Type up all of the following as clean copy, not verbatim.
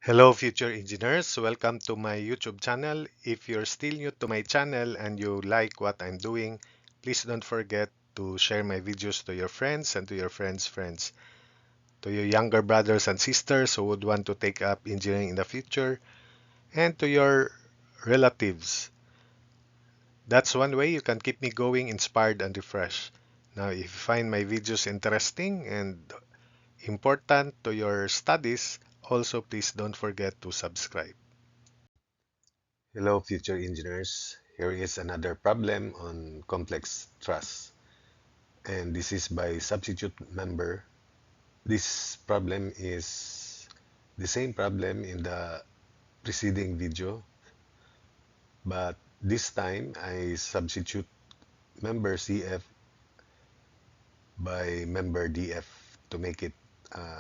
Hello, future engineers. Welcome to my YouTube channel. If you're still new to my channel and you like what I'm doing, please don't forget to share my videos to your friends and to your friends' friends. To your younger brothers and sisters who would want to take up engineering in the future, and to your relatives. That's one way you can keep me going, inspired, and refreshed. Now, if you find my videos interesting and important to your studies, also please don't forget to subscribe. Hello, future engineers. Here is another problem on complex truss. And this is by substitute member. This problem is the same problem in the preceding video, but this time I substitute member CF by member DF to make it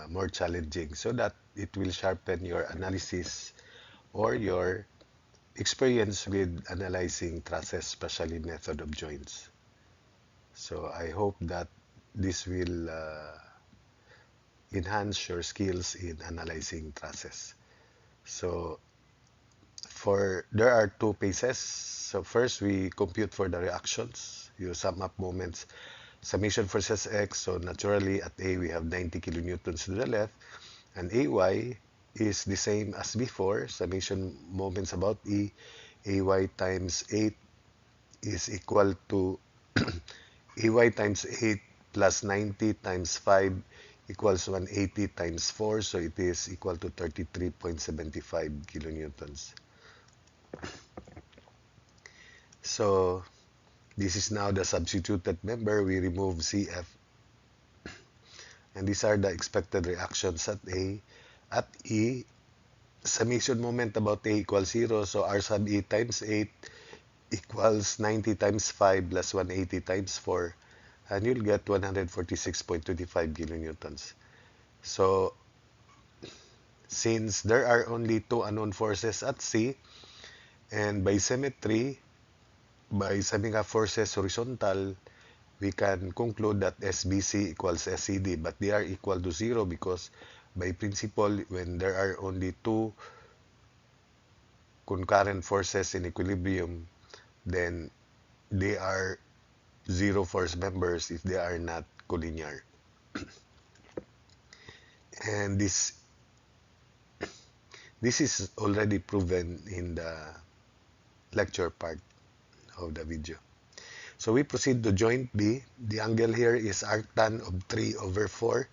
more challenging so that it will sharpen your analysis or your experience with analyzing trusses, especially method of joints. So I hope that this will enhance your skills in analyzing trusses. So for there are two phases. So first we compute for the reactions. You sum up moments, summation versus x. So naturally at A we have 90 kilonewtons to the left, and AY is the same as before. Summation moments about E, AY times 8 is equal to AY times 8 plus 90 times 5 equals 180 times 4, so it is equal to 33.75 kilonewtons. So this is now the substituted member. We remove CF, and these are the expected reactions at A. At E, summation moment about A equals 0, so R sub E times 8 equals 90 times 5 plus 180 times 4, and you'll get 146.25 kilonewtons. So since there are only two unknown forces at C, and by symmetry, by summing up forces horizontal, we can conclude that SBC equals SCD, but they are equal to 0 because by principle, when there are only two concurrent forces in equilibrium, then they are zero force members if they are not collinear. And this is already proven in the lecture part of the video. So we proceed to joint B. The angle here is arctan of 3 over 4.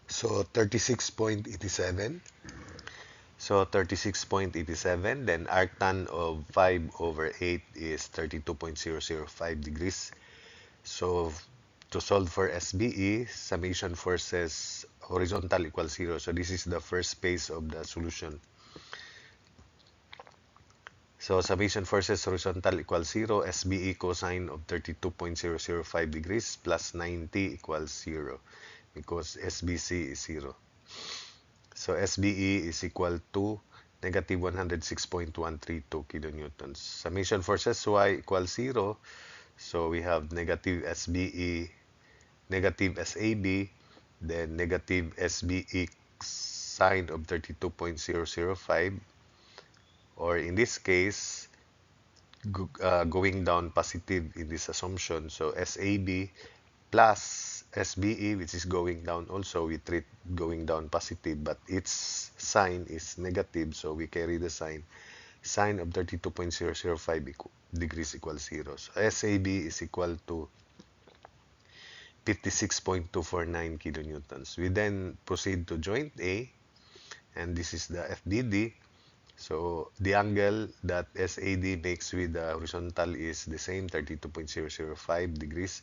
So 36.87. So 36.87. Then arctan of 5 over 8 is 32.005 degrees. So to solve for SBE, summation forces horizontal equals 0. So this is the first phase of the solution. So summation forces horizontal equals 0, SBE cosine of 32.005 degrees plus 90 equals 0 because SBC is 0. So SBE is equal to negative 106.132 kilonewtons. Summation forces Y equals 0. So we have negative SBE, negative SAB, then negative SBE sine of 32.005, or in this case, going down positive in this assumption. So SAB plus SBE, which is going down also, we treat going down positive, but its sign is negative, so we carry the sign. Sine of 32.005 degrees equals 0. So SAB is equal to 56.249 kilonewtons. We then proceed to joint A, and this is the FDD. So the angle that SAD makes with the horizontal is the same, 32.005 degrees,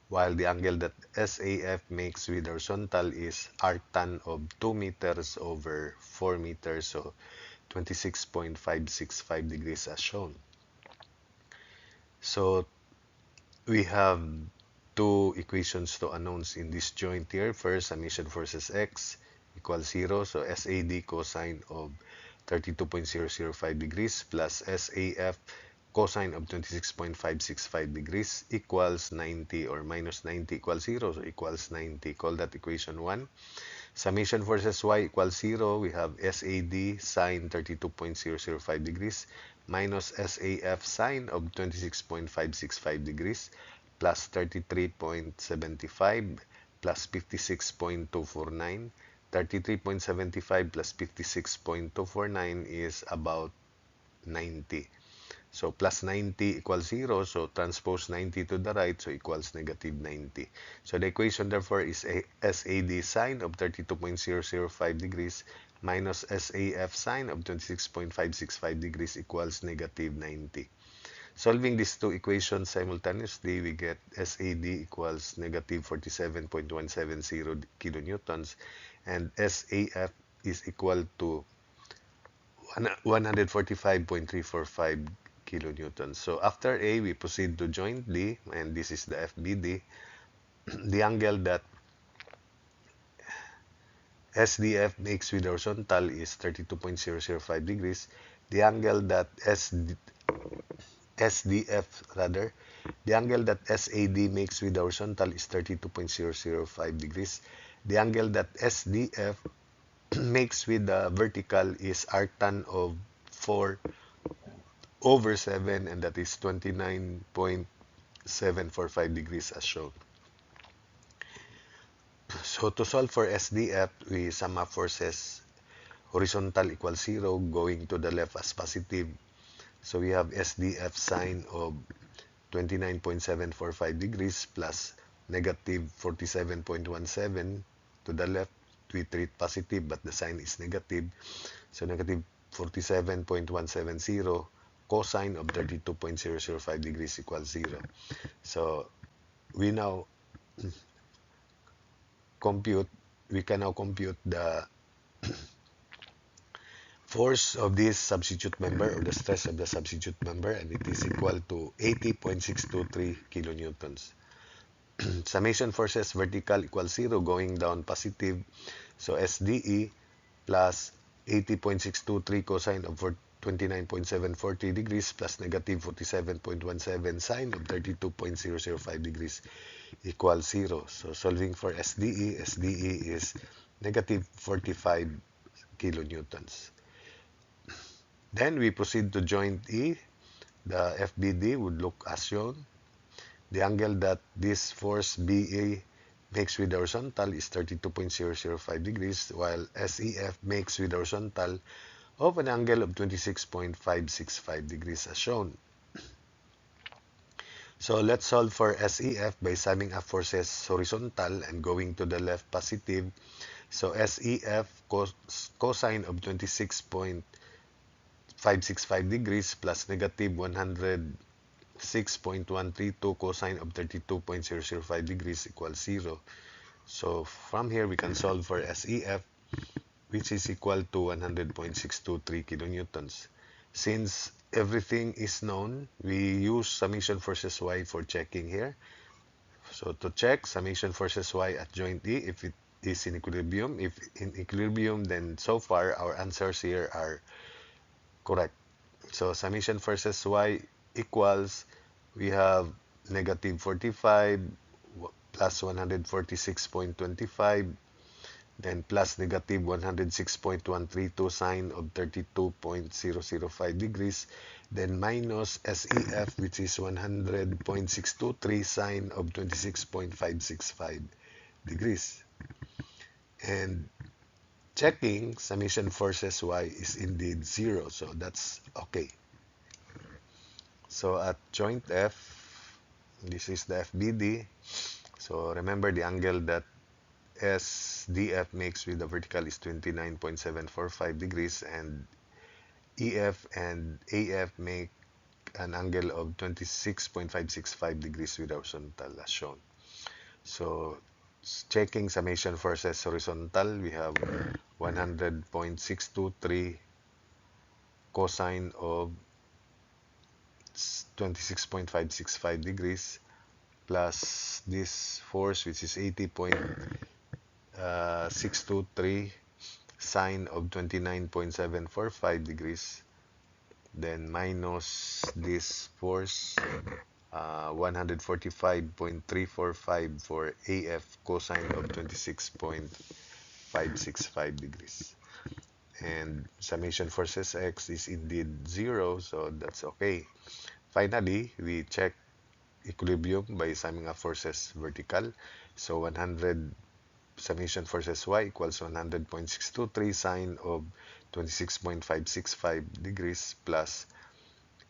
while the angle that SAF makes with the horizontal is arctan of 2 meters over 4 meters, so 26.565 degrees as shown. So we have two equations to unknowns in this joint here. First, summation forces X equals 0, so SAD cosine of 32.005 degrees plus SAF cosine of 26.565 degrees equals 90, or minus 90 equals 0, so equals 90. Call that equation 1. Summation forces y equals 0. We have SAD sine 32.005 degrees minus SAF sine of 26.565 degrees plus 33.75 plus 56.249. 33.75 plus 56.249 is about 90. So plus 90 equals 0, so transpose 90 to the right, so equals negative 90. So the equation therefore is SAD sine of 32.005 degrees minus SAF sine of 26.565 degrees equals negative 90. Solving these two equations simultaneously, we get SAD equals negative 47.170 kilonewtons and SAF is equal to 145.345 kilonewtons. So after A, we proceed to joint D, and this is the FBD. The angle that SDF makes with horizontal is 32.005 degrees. The angle that SDF rather, the angle that SAD makes with horizontal is 32.005 degrees. The angle that SDF makes with the vertical is arctan of 4/7, and that is 29.745 degrees as shown. So to solve for SDF, we sum up forces. Horizontal equals 0, going to the left as positive. So we have SDF sine of 29.745 degrees plus negative 47.17 to the left. We treat positive, but the sign is negative. So negative 47.170 cosine of 32.005 degrees equals 0. So we now we can now compute the force of this substitute member, or the stress of the substitute member, and it is equal to 80.623 kilonewtons. Summation forces vertical equals 0, going down positive. So SDE plus 80.623 cosine of 29.740 degrees plus negative 47.17 sine of 32.005 degrees equals 0. So solving for SDE is negative 45 kilonewtons. Then we proceed to joint E. The FBD would look as shown. The angle that this force BA makes with the horizontal is 32.005 degrees, while SEF makes with the horizontal of an angle of 26.565 degrees as shown. So let's solve for SEF by summing up forces horizontal and going to the left positive. So SEF cosine of 26.565 degrees plus negative 106.132 cosine of 32.005 degrees equals 0. So from here we can solve for SEF, which is equal to 100.623 kilonewtons. Since everything is known, we use summation forces Y for checking here. So to check summation forces Y at joint E, if it is in equilibrium. If in equilibrium, then so far our answers here are correct. So summation forces Y equals, we have negative 45 plus 146.25, then plus negative 106.132 sine of 32.005 degrees, then minus SEF, which is 100.623 sine of 26.565 degrees. And checking summation forces Y is indeed 0, so that's okay. So at joint F, this is the FBD. So remember the angle that SDF makes with the vertical is 29.745 degrees, and EF and AF make an angle of 26.565 degrees with horizontal as shown. So checking summation forces horizontal, we have 100.623 cosine of 26.565 degrees plus this force, which is 80.623 sine of 29.745 degrees then minus this force, 145.345 for AF cosine of 26.565 degrees. And summation forces X is indeed 0, so that's okay. Finally, we check equilibrium by summing up forces vertical. So 100 summation forces Y equals 100.623 sine of 26.565 degrees plus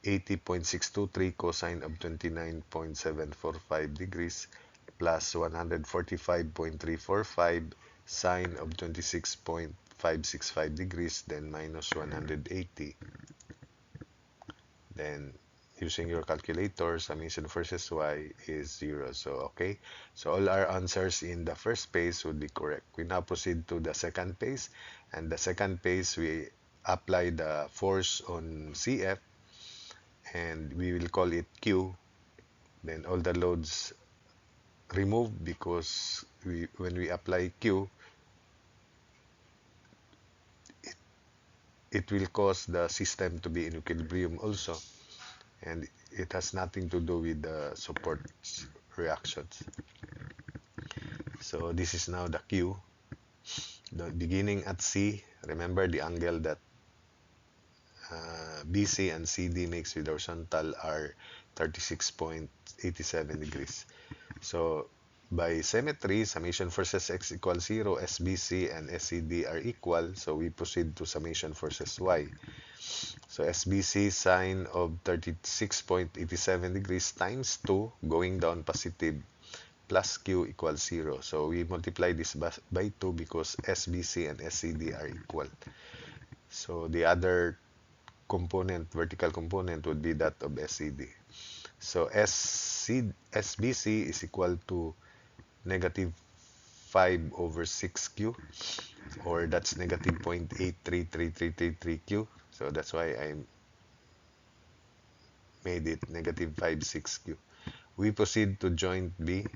80.623 cosine of 29.745 degrees plus 145.345 sine of 26.565 degrees, then minus 180. Then using your calculator, summation versus y is 0. So, okay. So, all our answers in the first phase would be correct. We now proceed to the second phase. And the second phase, we apply the force on CF and we will call it Q. Then all the loads removed because when we apply Q, it will cause the system to be in equilibrium also. And it has nothing to do with the support reactions. So this is now the Q. The beginning at C, remember the angle that BC and CD makes with horizontal are 36.87 degrees. So by symmetry, summation forces X equals 0, SBC and SCD are equal. So we proceed to summation forces Y. So SBC sine of 36.87 degrees times 2 going down positive plus Q equals 0. So we multiply this by 2 because SBC and SCD are equal. So the other component, vertical component, would be that of SCD. So SBC is equal to negative 5 over 6Q, or that's negative 0.833333Q. So that's why I made it negative 56Q. We proceed to joint B.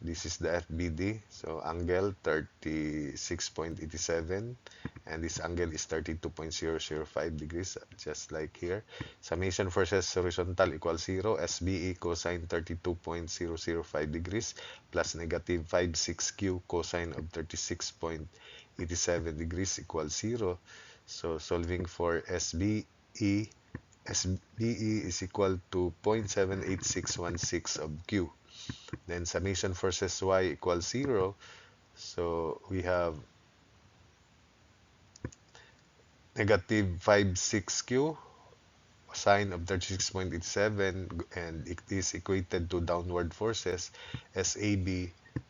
This is the FBD. So angle 36.87 and this angle is 32.005 degrees, just like here. Summation forces horizontal equals 0. SBE cosine 32.005 degrees plus negative 56Q cosine of 36.87 degrees equals 0. So solving for SBE is equal to 0.78616 of Q. Then summation forces Y equals 0. So we have negative 56Q sine of 36.87 and it is equated to downward forces SAB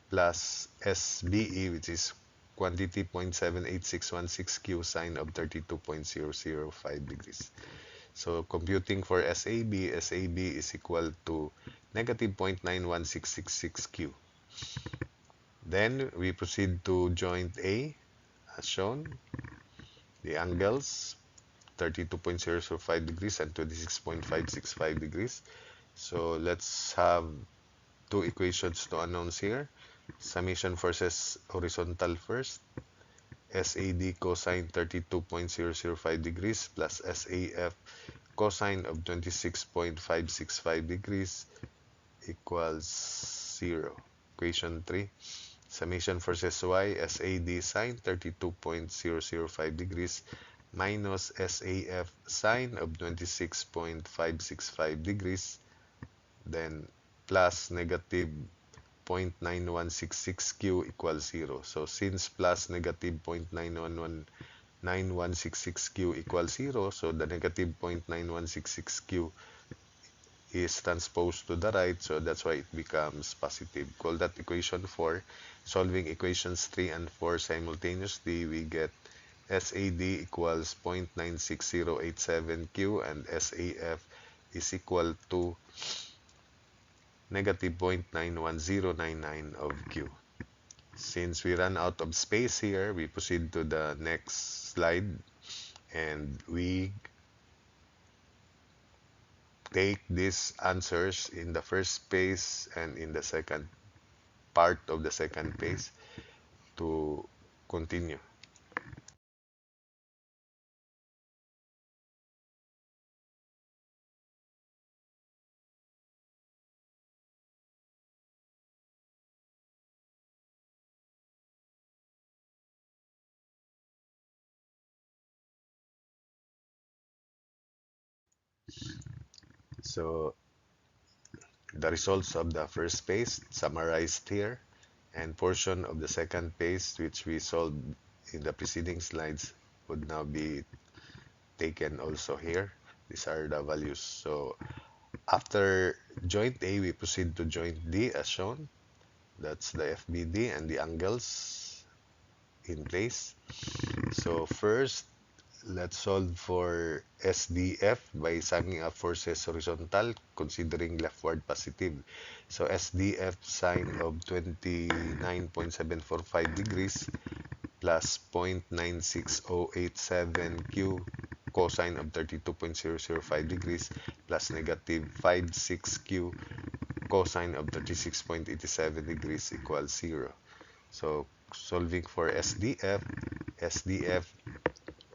plus SBE, which is quantity 0.78616Q sine of 32.005 degrees. So computing for SAB is equal to negative 0.91666Q. Then we proceed to joint A as shown. The angles 32.005 degrees and 26.565 degrees. So let's have two equations to announce here. Summation forces horizontal first. SAD cosine 32.005 degrees plus SAF cosine of 26.565 degrees equals 0. Equation 3. Summation forces Y, SAD sine 32.005 degrees minus SAF sine of 26.565 degrees, then plus negative 0.9166Q equals 0. So since plus negative 0.9166Q equals 0, so the negative 0.9166Q is transposed to the right, so that's why it becomes positive. Call that equation 4. Solving equations 3 and 4 simultaneously, we get SAD equals 0.96087Q and SAF is equal to negative 0.91099 of Q. Since we run out of space here, we proceed to the next slide and we take these answers in the first phase and in the second part of the second phase to continue. So the results of the first phase summarized here, and portion of the second phase, which we solved in the preceding slides, would now be taken also here. These are the values. So after joint A, we proceed to joint D as shown. That's the FBD and the angles in place. So first, let's solve for SDF by summing up forces horizontal, considering leftward positive. So SDF sine of 29.745 degrees plus 0.96087 Q cosine of 32.005 degrees plus negative 56 Q cosine of 36.87 degrees equals 0. So solving for SDF,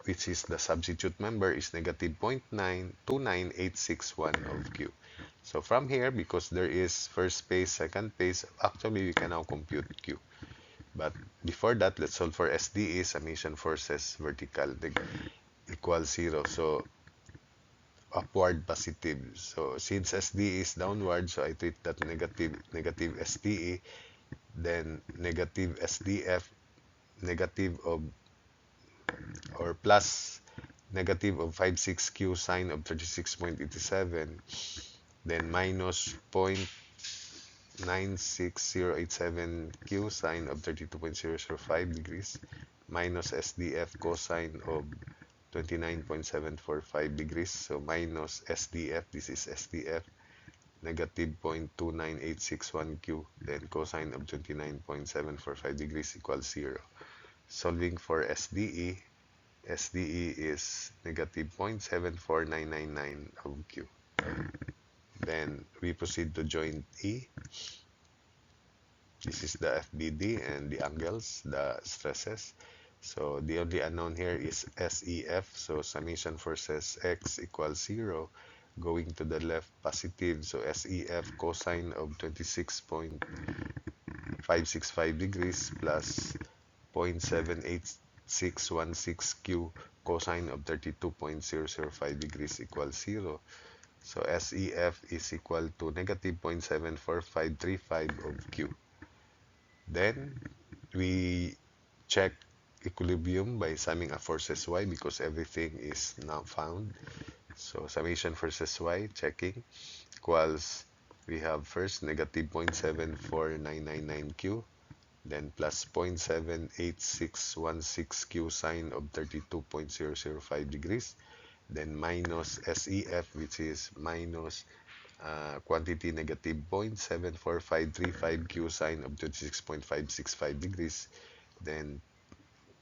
which is the substitute member, is negative 0.929861 of Q. So from here, because there is first phase, second phase, actually we can now compute Q. But before that, let's solve for SDE, summation forces vertical equals 0. So upward positive. So since SDE is downward, so I treat that negative SDE, then negative SDF, negative of or plus negative of 56Q sine of 36.87, then minus 0.96087Q sine of 32.005 degrees minus SDF cosine of 29.745 degrees. So minus SDF, this is SDF, negative 0.29861Q, then cosine of 29.745 degrees equals 0. Solving for SDE is negative 0.74999 of Q. Then we proceed to joint E. This is the FBD and the angles, the stresses. So the only unknown here is SEF. So summation forces X equals 0. Going to the left positive. So SEF cosine of 26.565 degrees plus 0.78616 Q cosine of 32.005 degrees equals 0. So SEF is equal to negative 0.74535 of Q. Then we check equilibrium by summing up forces Y because everything is now found. So summation forces Y checking equals, we have first negative 0.74999 Q, then plus 0.78616 Q sine of 32.005 degrees, then minus SEF, which is minus quantity negative 0.74535 Q sine of 26.565 degrees, then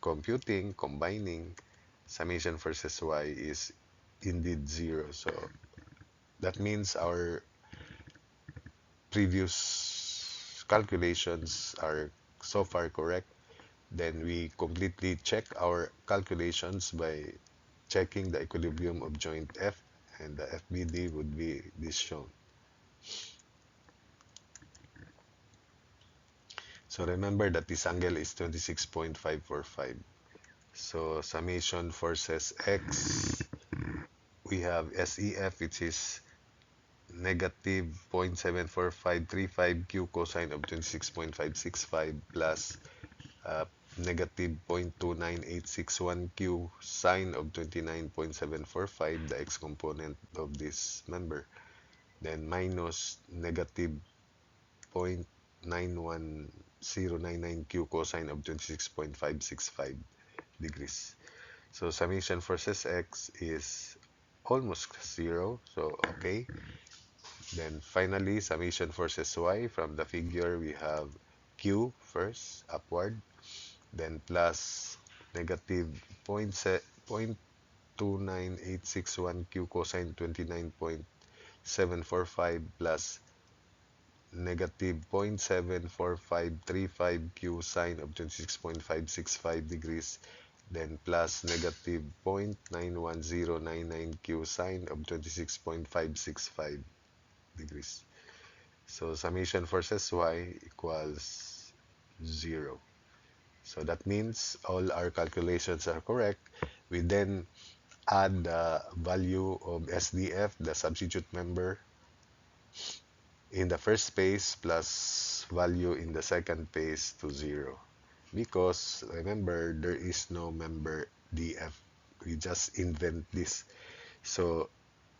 combining, summation versus Y is indeed 0. So that means our previous calculations are so far correct. Then we completely check our calculations by checking the equilibrium of joint F, and the FBD would be this shown. So remember that this angle is 26.545. So summation forces X, we have SEF, which is negative 0.74535 Q cosine of 26.565 plus negative 0.29861 Q sine of 29.745, the X component of this member, then minus negative 0.91099 Q cosine of 26.565 degrees. So summation forces X is almost 0, so okay. Then finally, summation forces Y, from the figure we have Q first, upward, then plus negative 0.29861 Q cosine 29.745 plus negative 0.74535 Q sine of 26.565 degrees, then plus negative 0.91099 Q sine of 26.565 degrees. So summation forces Y equals 0. So that means all our calculations are correct. We then add the value of SDF, the substitute member, in the first space plus value in the second space to 0. Because remember, there is no member DF. We just invent this. So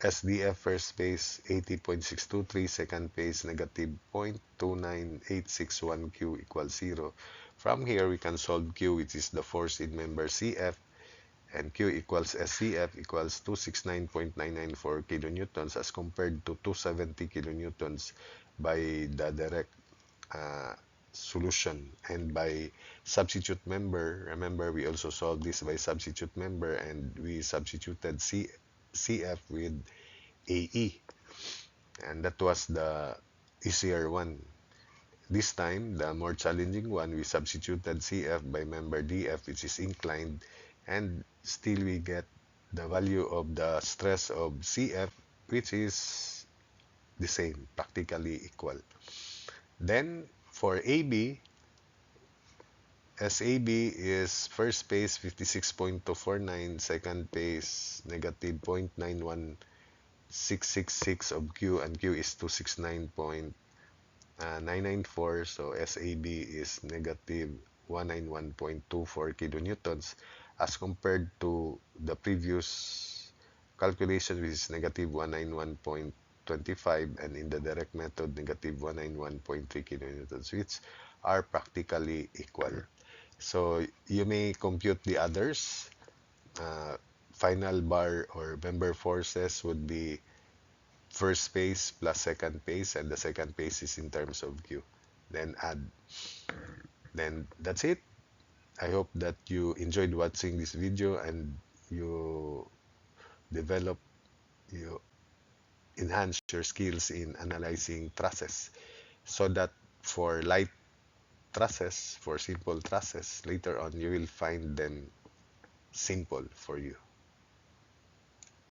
SDF first space 80.623, second space negative 0.29861Q equals 0. From here, we can solve Q, which is the force in member CF, and Q equals SCF equals 269.994 kilonewtons as compared to 270 kilonewtons by the direct solution. And by substitute member, remember we also solved this by substitute member, and we substituted CF with AE, and that was the easier one. This time, the more challenging one, we substituted CF by member DF, which is inclined, and still we get the value of the stress of CF, which is the same, practically equal. Then for AB, SAB is first space 56.249, second space negative 0.91666 of Q, and Q is 269.994, so SAB is negative 191.24 kilonewtons as compared to the previous calculation, which is negative 191.25, and in the direct method negative 191.3 kilonewtons, which are practically equal. So you may compute the others. Uh, Final bar or member forces would be first space plus second space, and the second space is in terms of Q. Then add. Then that's it. I hope that you enjoyed watching this video and you develop, you enhance your skills in analyzing trusses, so that for light trusses, for simple trusses, later on you will find them simple for you.